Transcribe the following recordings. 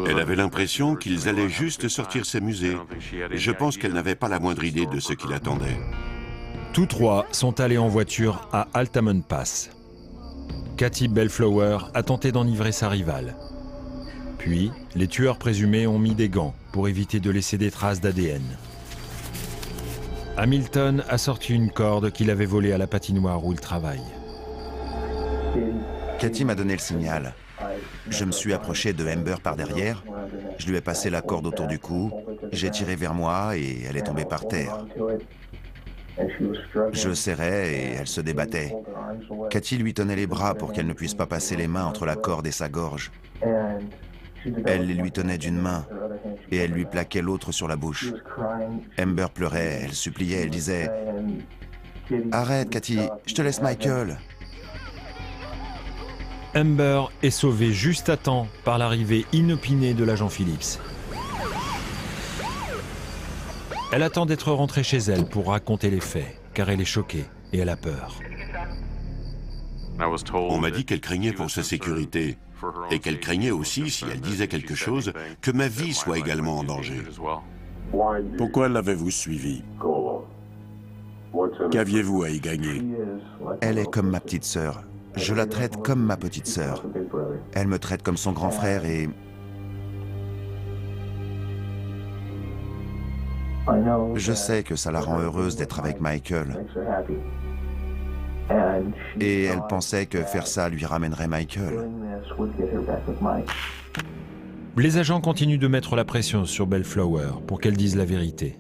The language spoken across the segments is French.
Elle avait l'impression qu'ils allaient juste sortir s'amuser. Je pense qu'elle n'avait pas la moindre idée de ce qui l'attendait. Tous trois sont allés en voiture à Altamont Pass. Katy Bellflower a tenté d'enivrer sa rivale. Puis, les tueurs présumés ont mis des gants pour éviter de laisser des traces d'ADN. Hamilton a sorti une corde qu'il avait volée à la patinoire où il travaille. Katy m'a donné le signal. Je me suis approché de Amber par derrière. Je lui ai passé la corde autour du cou. J'ai tiré vers moi et elle est tombée par terre. Je serrais et elle se débattait. Katy lui tenait les bras pour qu'elle ne puisse pas passer les mains entre la corde et sa gorge. Elle les lui tenait d'une main et elle lui plaquait l'autre sur la bouche. Amber pleurait, elle suppliait, elle disait « Arrête, Katy, je te laisse Michael !» Amber est sauvée juste à temps par l'arrivée inopinée de l'agent Phillips. Elle attend d'être rentrée chez elle pour raconter les faits, car elle est choquée et elle a peur. On m'a dit qu'elle craignait pour sa sécurité et qu'elle craignait aussi, si elle disait quelque chose, que ma vie soit également en danger. Pourquoi l'avez-vous suivi? Qu'aviez-vous à y gagner? Elle est comme ma petite sœur. Je la traite comme ma petite sœur. Elle me traite comme son grand frère et... Je sais que ça la rend heureuse d'être avec Michael. Et elle pensait que faire ça lui ramènerait Michael. Les agents continuent de mettre la pression sur Bellflower pour qu'elle dise la vérité.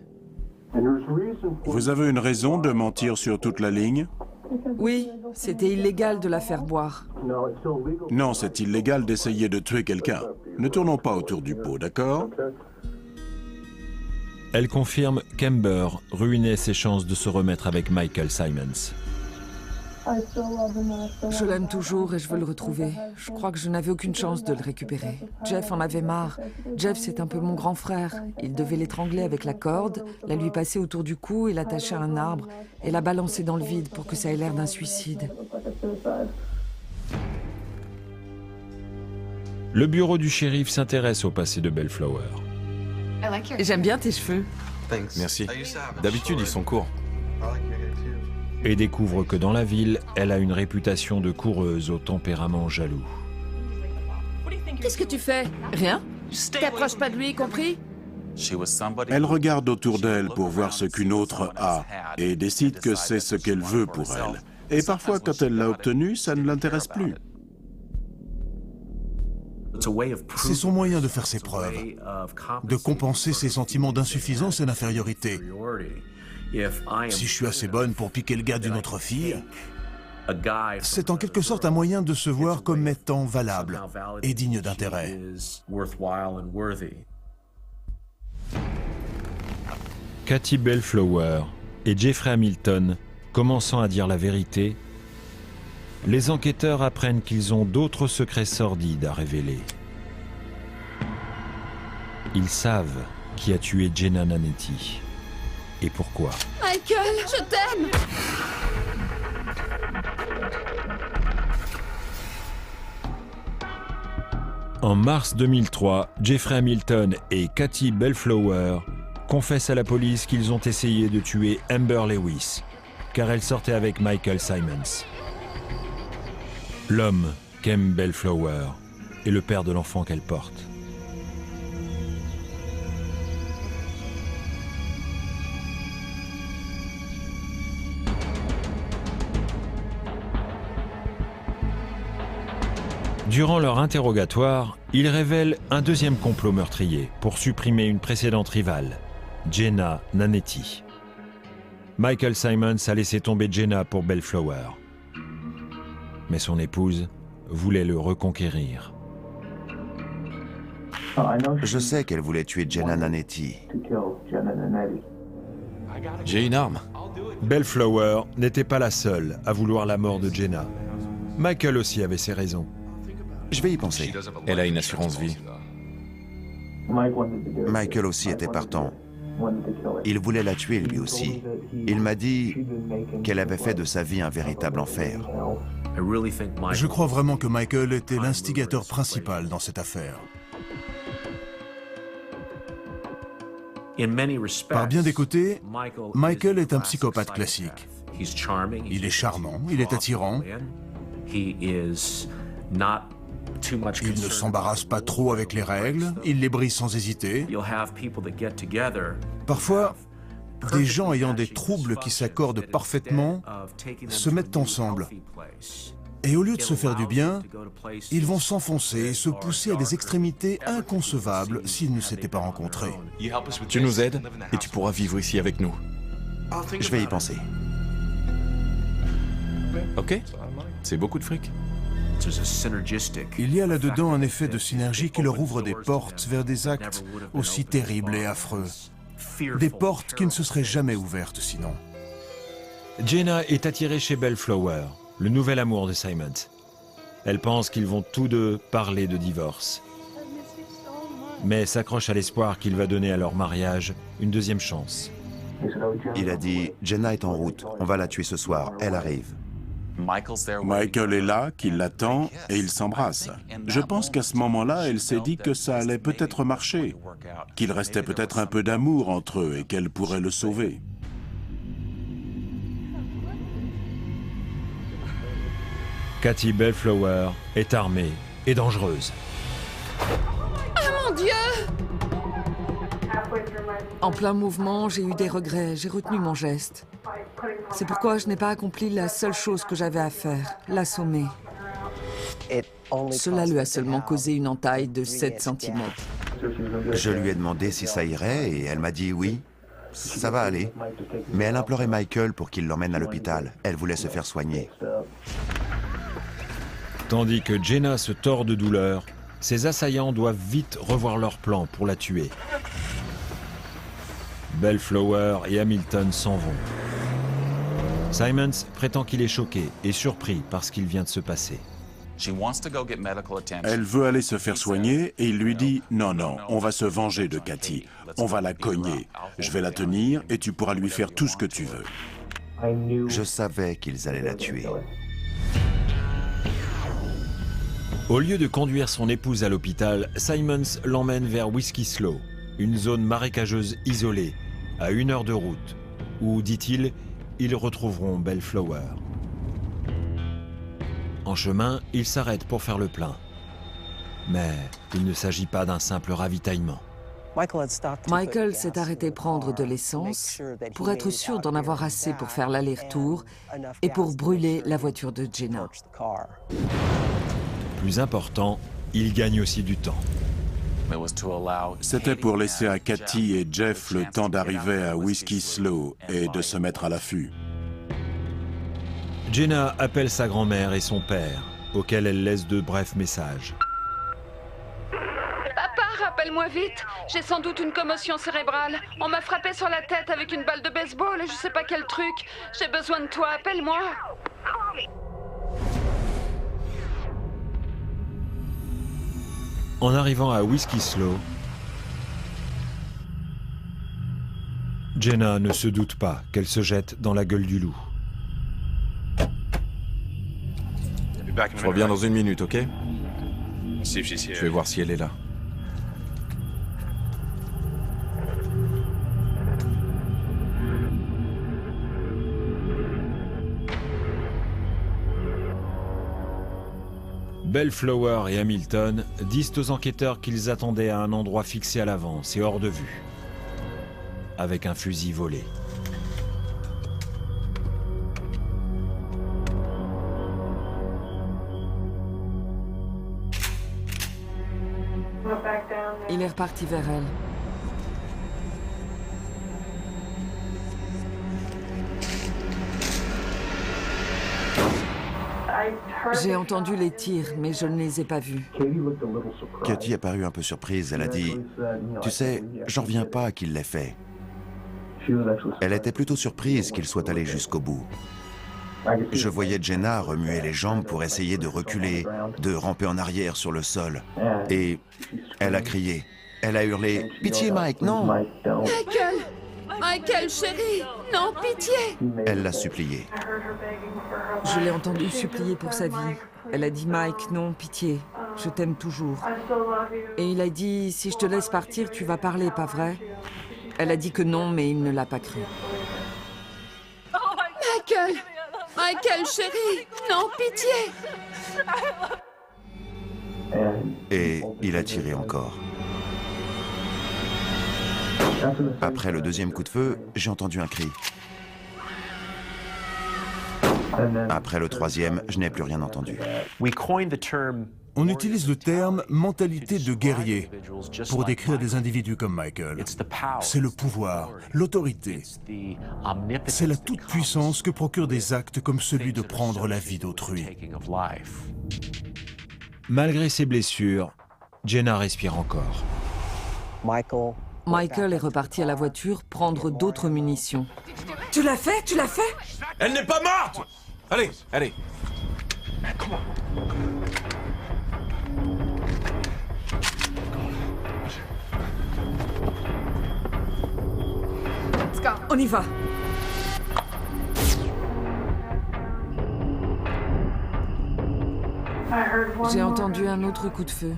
Vous avez une raison de mentir sur toute la ligne? Oui, c'était illégal de la faire boire. Non, c'est illégal d'essayer de tuer quelqu'un. Ne tournons pas autour du pot, d'accord? Elle confirme qu'Amber ruinait ses chances de se remettre avec Michael Simons. Je l'aime toujours et je veux le retrouver. Je crois que je n'avais aucune chance de le récupérer. Jeff en avait marre. Jeff, c'est un peu mon grand frère. Il devait l'étrangler avec la corde, la lui passer autour du cou et l'attacher à un arbre et la balancer dans le vide pour que ça ait l'air d'un suicide. Le bureau du shérif s'intéresse au passé de Bellflower. J'aime bien tes cheveux. Merci. D'habitude, ils sont courts. Et découvre que dans la ville, elle a une réputation de coureuse au tempérament jaloux. Qu'est-ce que tu fais? Rien? T'approches pas de lui, compris? Elle regarde autour d'elle pour voir ce qu'une autre a et décide que c'est ce qu'elle veut pour elle. Et parfois, quand elle l'a obtenu, ça ne l'intéresse plus. C'est son moyen de faire ses preuves, de compenser ses sentiments d'insuffisance et d'infériorité. Si je suis assez bonne pour piquer le gars d'une autre fille, c'est en quelque sorte un moyen de se voir comme étant valable et digne d'intérêt. Katy Bellflower et Jeffrey Hamilton commençant à dire la vérité, les enquêteurs apprennent qu'ils ont d'autres secrets sordides à révéler. Ils savent qui a tué Jenna Nanetti et pourquoi. Michael, je t'aime! En mars 2003, Jeffrey Hamilton et Katy Bellflower confessent à la police qu'ils ont essayé de tuer Amber Lewis, car elle sortait avec Michael Simons. L'homme qu'aime Bellflower est le père de l'enfant qu'elle porte. Durant leur interrogatoire, ils révèlent un deuxième complot meurtrier pour supprimer une précédente rivale, Jenna Nanetti. Michael Simons a laissé tomber Jenna pour Bellflower. Mais son épouse voulait le reconquérir. Je sais qu'elle voulait tuer Jenna Nanetti. J'ai une arme. Bellflower n'était pas la seule à vouloir la mort de Jenna. Michael aussi avait ses raisons. Je vais y penser. Elle a une assurance vie. Michael aussi était partant. Il voulait la tuer lui aussi. Il m'a dit qu'elle avait fait de sa vie un véritable enfer. Je crois vraiment que Michael était l'instigateur principal dans cette affaire. Par bien des côtés, Michael est un psychopathe classique. Il est charmant, il est attirant. Il ne s'embarrasse pas trop avec les règles, il les brise sans hésiter. Parfois, des gens ayant des troubles qui s'accordent parfaitement se mettent ensemble. Et au lieu de se faire du bien, ils vont s'enfoncer et se pousser à des extrémités inconcevables s'ils ne s'étaient pas rencontrés. Tu nous aides et tu pourras vivre ici avec nous. Je vais y penser. Ok? C'est beaucoup de fric. Il y a là-dedans un effet de synergie qui leur ouvre des portes vers des actes aussi terribles et affreux. Des portes qui ne se seraient jamais ouvertes sinon. Jenna est attirée chez Bellflower, le nouvel amour de Simons. Elle pense qu'ils vont tous deux parler de divorce, mais s'accroche à l'espoir qu'il va donner à leur mariage une deuxième chance. Il a dit « Jenna est en route, on va la tuer ce soir, elle arrive ». Michael est là, qu'il l'attend, et ils s'embrassent. Je pense qu'à ce moment-là, elle s'est dit que ça allait peut-être marcher, qu'il restait peut-être un peu d'amour entre eux et qu'elle pourrait le sauver. Katy Bellflower est armée et dangereuse. Oh mon Dieu! En plein mouvement, j'ai eu des regrets, j'ai retenu mon geste. C'est pourquoi je n'ai pas accompli la seule chose que j'avais à faire, l'assommer. Cela lui a seulement causé une entaille de 7 cm. Je lui ai demandé si ça irait et elle m'a dit oui, ça va aller. Mais elle implorait Michael pour qu'il l'emmène à l'hôpital. Elle voulait se faire soigner. Tandis que Jenna se tord de douleur, ses assaillants doivent vite revoir leur plan pour la tuer. Bellflower et Hamilton s'en vont. Simons prétend qu'il est choqué et surpris par ce qu'il vient de se passer. Elle veut aller se faire soigner et il lui dit « Non, non, on va se venger de Katy. On va la cogner. Je vais la tenir et tu pourras lui faire tout ce que tu veux. » Je savais qu'ils allaient la tuer. Au lieu de conduire son épouse à l'hôpital, Simons l'emmène vers Whiskey Slough, une zone marécageuse isolée, à 1 heure de route, où, dit-il, ils retrouveront Bellflower. En chemin, ils s'arrêtent pour faire le plein. Mais il ne s'agit pas d'un simple ravitaillement. Michael s'est arrêté prendre de l'essence pour être sûr d'en avoir assez pour faire l'aller-retour et pour brûler la voiture de Jenna. Plus important, il gagne aussi du temps. C'était pour laisser à Katy et Jeff le temps d'arriver à Whiskey Slough et de se mettre à l'affût. Jenna appelle sa grand-mère et son père, auxquels elle laisse de brefs messages. Papa, rappelle-moi vite. J'ai sans doute une commotion cérébrale. On m'a frappé sur la tête avec une balle de baseball et je sais pas quel truc. J'ai besoin de toi, appelle-moi. En arrivant à Whiskey Slough, Jenna ne se doute pas qu'elle se jette dans la gueule du loup. Je reviens dans 1 minute, ok? Je vais voir si elle est là. Bellflower et Hamilton disent aux enquêteurs qu'ils attendaient à un endroit fixé à l'avance et hors de vue, avec un fusil volé. Il est reparti vers elle. J'ai entendu les tirs, mais je ne les ai pas vus. Katy a paru un peu surprise. Elle a dit « Tu sais, j'en reviens pas qu'il l'ait fait. » Elle était plutôt surprise qu'il soit allé jusqu'au bout. Je voyais Jenna remuer les jambes pour essayer de reculer, de ramper en arrière sur le sol. Et elle a crié. Elle a hurlé « Pitié, Mike, non !» Michael! Michael, chérie! Non, pitié! Elle l'a supplié. Je l'ai entendu supplier pour sa vie. Elle a dit « Mike, non, pitié, je t'aime toujours. » Et il a dit « Si je te laisse partir, tu vas parler, pas vrai ?» Elle a dit que non, mais il ne l'a pas cru. Michael! Michael, chérie! Non, pitié! Et il a tiré encore. Après le deuxième coup de feu, j'ai entendu un cri. Après le troisième, je n'ai plus rien entendu. On utilise le terme « mentalité de guerrier » pour décrire des individus comme Michael. C'est le pouvoir, l'autorité. C'est la toute-puissance que procurent des actes comme celui de prendre la vie d'autrui. Malgré ses blessures, Jenna respire encore. Michael est reparti à la voiture prendre d'autres munitions. Tu l'as fait? Tu l'as fait? Elle n'est pas morte! Allez, allez. On y va. J'ai entendu un autre coup de feu.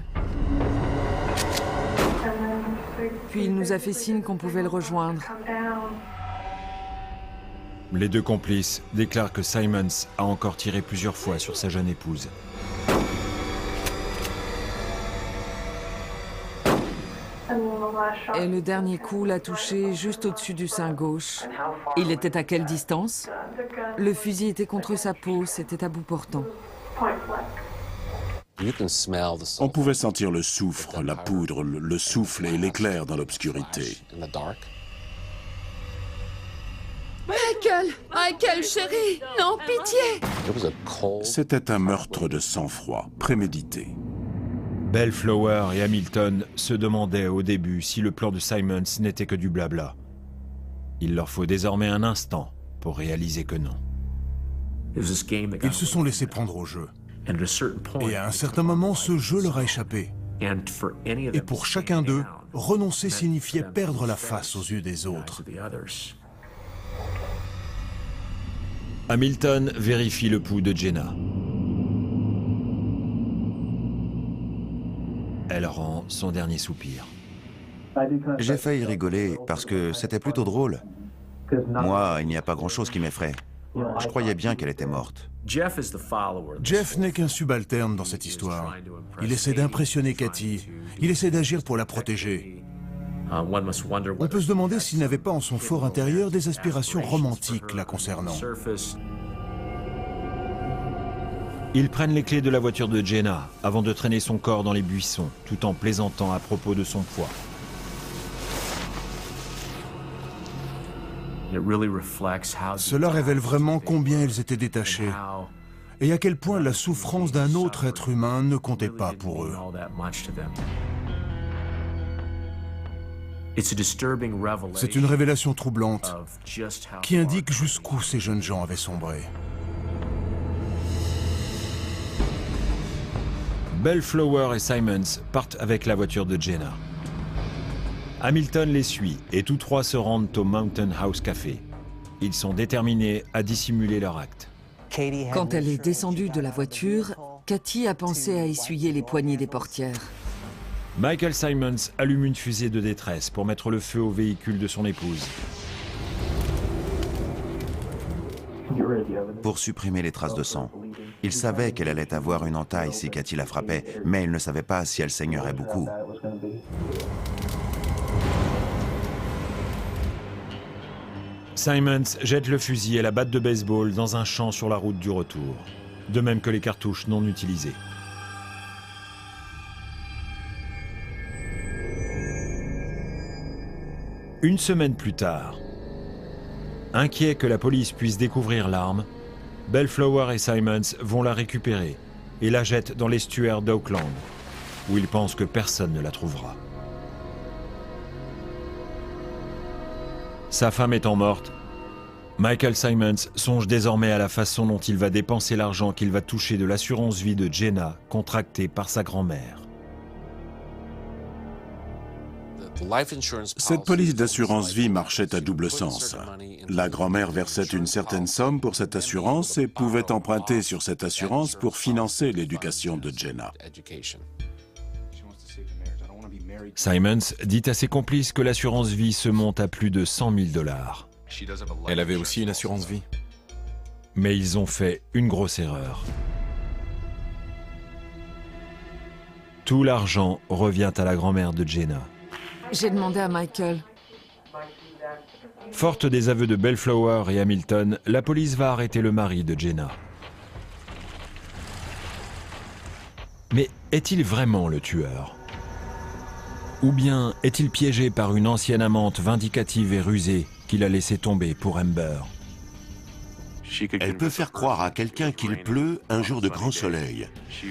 Puis il nous a fait signe qu'on pouvait le rejoindre. Les deux complices déclarent que Simons a encore tiré plusieurs fois sur sa jeune épouse. Et le dernier coup l'a touché juste au-dessus du sein gauche. Il était à quelle distance? Le fusil était contre sa peau, c'était à bout portant. On pouvait sentir le soufre, la poudre, le souffle et l'éclair dans l'obscurité. Michael! Michael, chérie! Non, pitié! C'était un meurtre de sang-froid, prémédité. Bellflower et Hamilton se demandaient au début si le plan de Simons n'était que du blabla. Il leur faut désormais un instant pour réaliser que non. Ils se sont laissés prendre au jeu. Et à un certain moment, ce jeu leur a échappé. Et pour chacun d'eux, renoncer signifiait perdre la face aux yeux des autres. Hamilton vérifie le pouls de Jenna. Elle rend son dernier soupir. J'ai failli rigoler parce que c'était plutôt drôle. Moi, il n'y a pas grand-chose qui m'effraie. Je croyais bien qu'elle était morte. Jeff n'est qu'un subalterne dans cette histoire. Il essaie d'impressionner Cathy. Il essaie d'agir pour la protéger. On peut se demander s'il n'avait pas en son fort intérieur des aspirations romantiques la concernant. Ils prennent les clés de la voiture de Jenna avant de traîner son corps dans les buissons, tout en plaisantant à propos de son poids. Cela révèle vraiment combien ils étaient détachés et à quel point la souffrance d'un autre être humain ne comptait pas pour eux. C'est une révélation troublante qui indique jusqu'où ces jeunes gens avaient sombré. Bellflower et Simons partent avec la voiture de Jenna. Hamilton les suit et tous trois se rendent au Mountain House Café. Ils sont déterminés à dissimuler leur acte. Quand elle est descendue de la voiture, Cathy a pensé à essuyer les poignées des portières. Michael Simons allume une fusée de détresse pour mettre le feu au véhicule de son épouse. Pour supprimer les traces de sang. Il savait qu'elle allait avoir une entaille si Cathy la frappait, mais il ne savait pas si elle saignerait beaucoup. Simons jette le fusil et la batte de baseball dans un champ sur la route du retour, de même que les cartouches non utilisées. Une semaine plus tard, inquiets que la police puisse découvrir l'arme, Bellflower et Simons vont la récupérer et la jettent dans l'estuaire d'Auckland, où ils pensent que personne ne la trouvera. Sa femme étant morte, Michael Simons songe désormais à la façon dont il va dépenser l'argent qu'il va toucher de l'assurance vie de Jenna contractée par sa grand-mère. Cette police d'assurance vie marchait à double sens. La grand-mère versait une certaine somme pour cette assurance et pouvait emprunter sur cette assurance pour financer l'éducation de Jenna. Simons dit à ses complices que l'assurance vie se monte à plus de 100 000 $. Elle avait aussi une assurance vie. Mais ils ont fait une grosse erreur. Tout l'argent revient à la grand-mère de Jenna. J'ai demandé à Michael. Forte des aveux de Bellflower et Hamilton, la police va arrêter le mari de Jenna. Mais est-il vraiment le tueur? Ou bien est-il piégé par une ancienne amante vindicative et rusée qu'il a laissé tomber pour Amber? Elle peut faire croire à quelqu'un qu'il pleut un jour de grand soleil.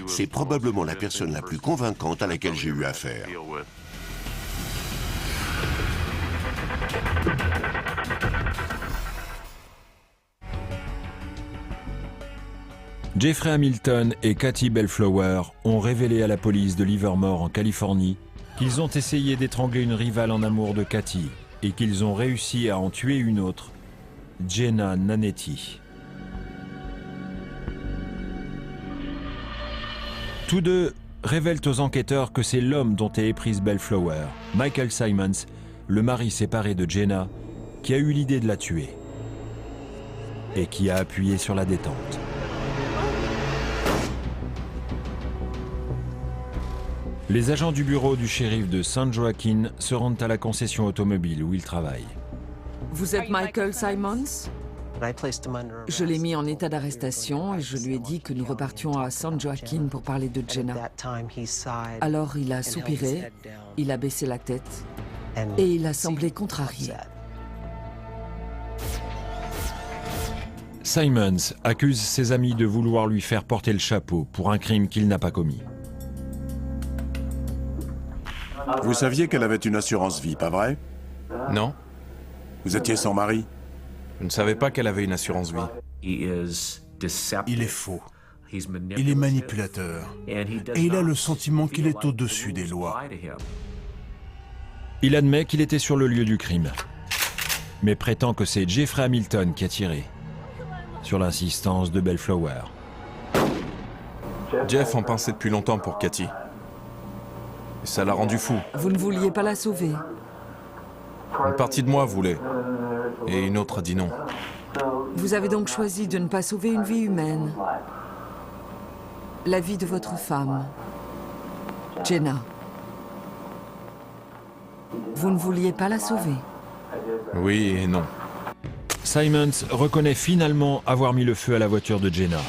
C'est probablement la personne la plus convaincante à laquelle j'ai eu affaire. Jeffrey Hamilton et Kathy Bellflower ont révélé à la police de Livermore en Californie qu'ils ont essayé d'étrangler une rivale en amour de Kathy et qu'ils ont réussi à en tuer une autre, Jenna Nanetti. Tous deux révèlent aux enquêteurs que c'est l'homme dont est éprise Bellflower, Michael Simons, le mari séparé de Jenna, qui a eu l'idée de la tuer et qui a appuyé sur la détente. Les agents du bureau du shérif de San Joaquin se rendent à la concession automobile où ils travaillent. Vous êtes Michael Simons? Je l'ai mis en état d'arrestation et je lui ai dit que nous repartions à San Joaquin pour parler de Jenna. Alors il a soupiré, il a baissé la tête et il a semblé contrarié. Simons accuse ses amis de vouloir lui faire porter le chapeau pour un crime qu'il n'a pas commis. Vous saviez qu'elle avait une assurance vie, pas vrai? Non, Vous étiez son mari? je ne savais pas qu'elle avait une assurance vie. Il est faux. Il est manipulateur. Et il a le sentiment qu'il est au-dessus des lois. Il admet qu'il était sur le lieu du crime, mais prétend que c'est Jeffrey Hamilton qui a tiré, sur l'insistance de Bellflower. Jeff en pensait depuis longtemps pour Kathy. Et ça l'a rendu fou. Vous ne vouliez pas la sauver? Une partie de moi voulait, et une autre a dit non. Vous avez donc choisi de ne pas sauver une vie humaine. La vie de votre femme, Jenna. Vous ne vouliez pas la sauver? Oui et non. Simons reconnaît finalement avoir mis le feu à la voiture de Jenna,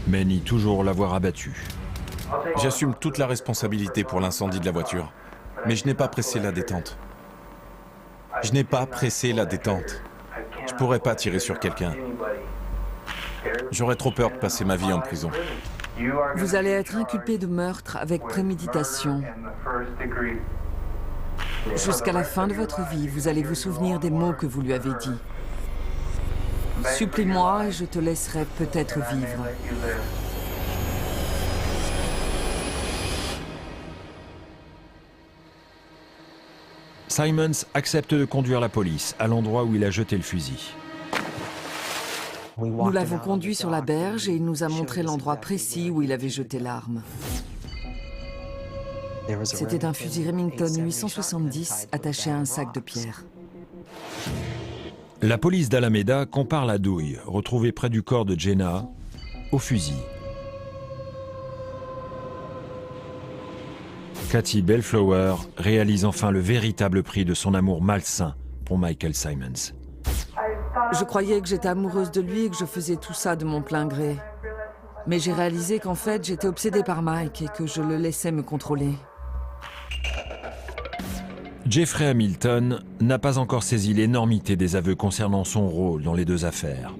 mais nie toujours l'avoir abattue. J'assume toute la responsabilité pour l'incendie de la voiture, mais je n'ai pas pressé la détente. Je n'ai pas pressé la détente. Je pourrais pas tirer sur quelqu'un. J'aurais trop peur de passer ma vie en prison. Vous allez être inculpé de meurtre avec préméditation. Jusqu'à la fin de votre vie, vous allez vous souvenir des mots que vous lui avez dit. Supplie-moi et je te laisserai peut-être vivre. Simons accepte de conduire la police à l'endroit où il a jeté le fusil. Nous l'avons conduit sur la berge et il nous a montré l'endroit précis où il avait jeté l'arme. C'était un fusil Remington 870 attaché à un sac de pierre. La police d'Alameda compare la douille retrouvée près du corps de Jenna au fusil. Kathy Bellflower réalise enfin le véritable prix de son amour malsain pour Michael Simons. Je croyais que j'étais amoureuse de lui et que je faisais tout ça de mon plein gré. Mais j'ai réalisé qu'en fait, j'étais obsédée par Mike et que je le laissais me contrôler. Jeffrey Hamilton n'a pas encore saisi l'énormité des aveux concernant son rôle dans les deux affaires.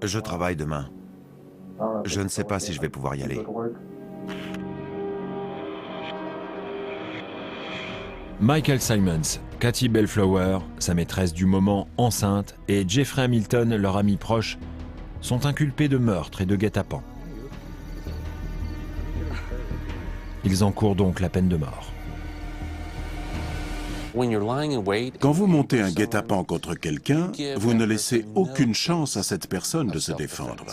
Je travaille demain. Je ne sais pas si je vais pouvoir y aller. Michael Simons, Kathy Bellflower, sa maîtresse du moment enceinte, et Jeffrey Hamilton, leur ami proche, sont inculpés de meurtre et de guet-apens. Ils encourent donc la peine de mort. Quand vous montez un guet-apens contre quelqu'un, vous ne laissez aucune chance à cette personne de se défendre.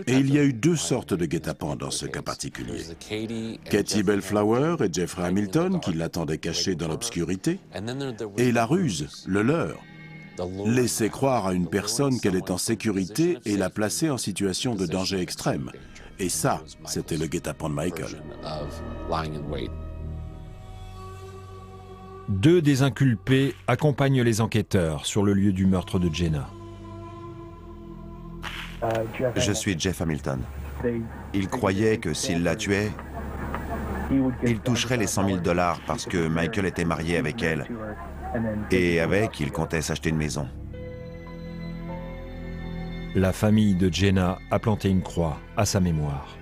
Et il y a eu deux sortes de guet-apens dans ce cas particulier. Katie Bellflower et Jeffrey Hamilton, qui l'attendaient caché dans l'obscurité, et la ruse, le leur. Laisser croire à une personne qu'elle est en sécurité et la placer en situation de danger extrême. Et ça, c'était le guet-apens de Michael. Deux des inculpés accompagnent les enquêteurs sur le lieu du meurtre de Jenna. Je suis Jeff Hamilton. Il croyait que s'il la tuait, il toucherait les 100 000 $ parce que Michael était marié avec elle. Et avec, il comptait s'acheter une maison. La famille de Jenna a planté une croix à sa mémoire.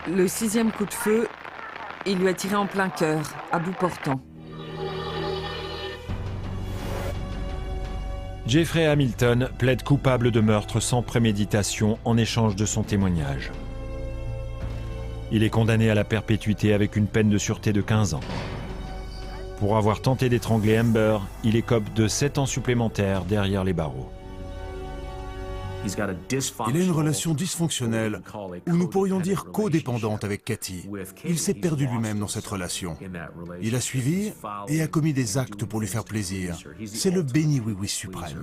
Le 6e coup de feu, il lui a tiré en plein cœur, à bout portant. Jeffrey Hamilton plaide coupable de meurtre sans préméditation en échange de son témoignage. Il est condamné à la perpétuité avec une peine de sûreté de 15 ans. Pour avoir tenté d'étrangler Amber, il écope de 7 ans supplémentaires derrière les barreaux. Il a une relation dysfonctionnelle, ou nous pourrions dire codépendante avec Katie. Il s'est perdu lui-même dans cette relation. Il a suivi et a commis des actes pour lui faire plaisir. C'est le béni-oui-oui suprême.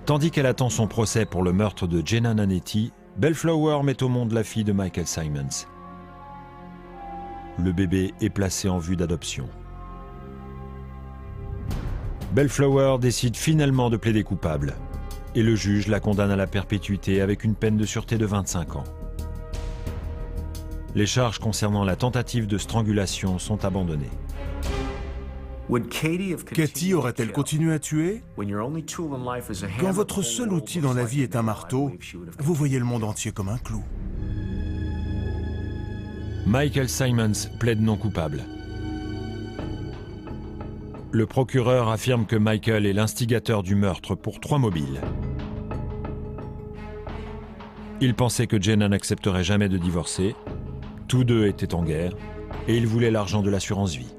Tandis qu'elle attend son procès pour le meurtre de Jenna Nanetti, Bellflower met au monde la fille de Michael Simons. Le bébé est placé en vue d'adoption. Bellflower décide finalement de plaider coupable et le juge la condamne à la perpétuité avec une peine de sûreté de 25 ans. Les charges concernant la tentative de strangulation sont abandonnées. Katie aurait-elle continué à tuer? Quand votre seul outil dans la vie est un marteau, vous voyez le monde entier comme un clou. Michael Simons plaide non coupable. Le procureur affirme que Michael est l'instigateur du meurtre pour 3 mobiles. Il pensait que Jenna n'accepterait jamais de divorcer, tous deux étaient en guerre, et il voulait l'argent de l'assurance vie.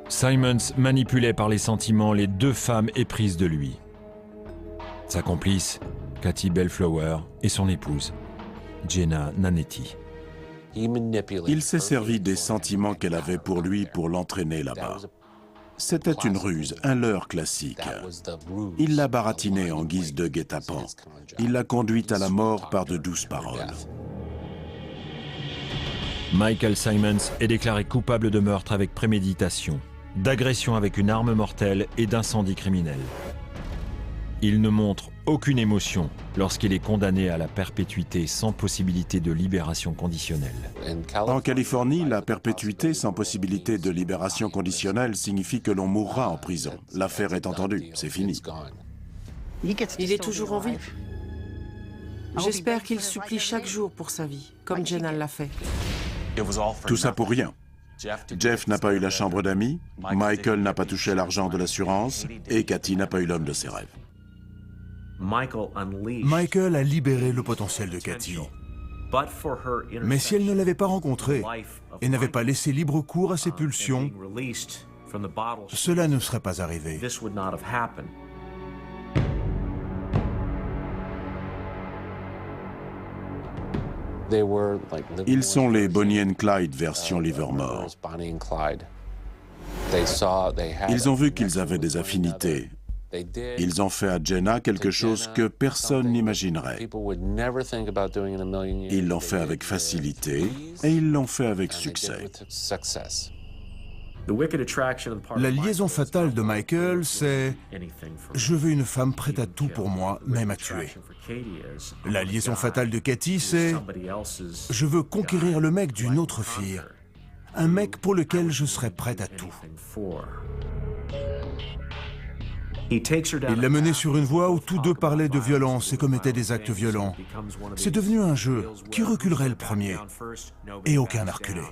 Simons manipulait par les sentiments les 2 femmes éprises de lui. Sa complice, Katie Bellflower, et son épouse, Jenna Nanetti. Il s'est servi des sentiments qu'elle avait pour lui pour l'entraîner là-bas. C'était une ruse, un leurre classique. Il l'a baratinée en guise de guet-apens. Il l'a conduite à la mort par de douces paroles. Michael Simons est déclaré coupable de meurtre avec préméditation, d'agression avec une arme mortelle et d'incendie criminel. Il ne montre aucune émotion lorsqu'il est condamné à la perpétuité sans possibilité de libération conditionnelle. En Californie, la perpétuité sans possibilité de libération conditionnelle signifie que l'on mourra en prison. L'affaire est entendue, c'est fini. Il est toujours en vie. J'espère qu'il supplie chaque jour pour sa vie, comme Jenna l'a fait. Tout ça pour rien. Jeff n'a pas eu la chambre d'amis, Michael n'a pas touché l'argent de l'assurance et Katie n'a pas eu l'homme de ses rêves. Michael a libéré le potentiel de Katie. Mais si elle ne l'avait pas rencontré et n'avait pas laissé libre cours à ses pulsions, cela ne serait pas arrivé. Ils sont les Bonnie and Clyde version Livermore. Ils ont vu qu'ils avaient des affinités. Ils ont fait à Jenna quelque chose que personne n'imaginerait. Ils l'ont fait avec facilité et ils l'ont fait avec succès. La liaison fatale de Michael, c'est « je veux une femme prête à tout pour moi, même à tuer ». La liaison fatale de Katie, c'est « je veux conquérir le mec d'une autre fille, un mec pour lequel je serai prête à tout ». Il l'a menée sur une voie où tous deux parlaient de violence et commettaient des actes violents. C'est devenu un jeu. Qui reculerait le premier? Et aucun n'a reculé.